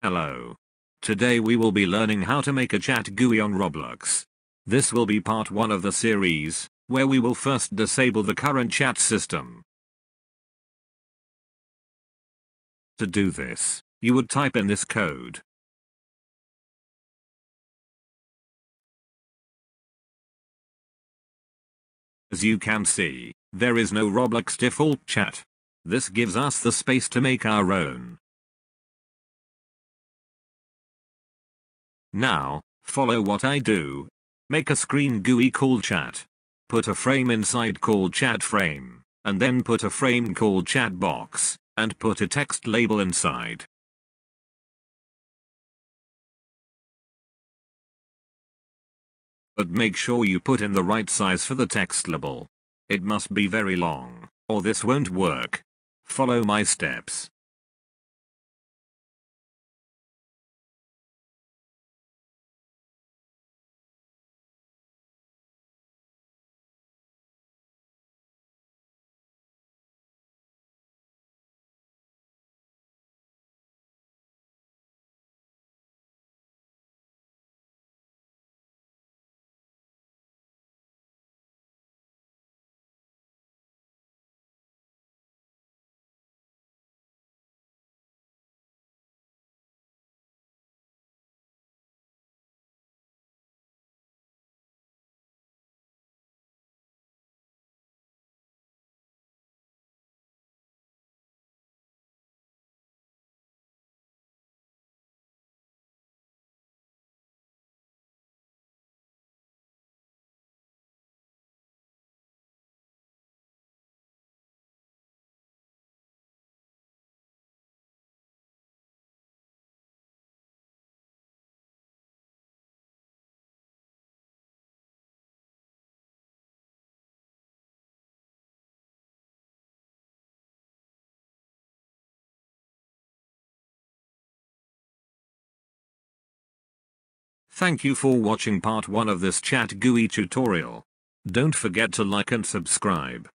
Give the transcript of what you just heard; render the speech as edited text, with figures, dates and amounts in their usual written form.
Hello. Today we will be learning how to make a chat GUI on Roblox. This will be part 1 of the series, where we will first disable the current chat system. To do this, you would type in this code. As you can see, there is no Roblox default chat. This gives us the space to make our own. Now, follow what I do. Make a screen GUI called chat. Put a frame inside called chat frame, and then put a frame called chat box, and put a text label inside. But make sure you put in the right size for the text label. It must be very long, or this won't work. Follow my steps. Thank you for watching part 1 of this chat GUI tutorial. Don't forget to like and subscribe.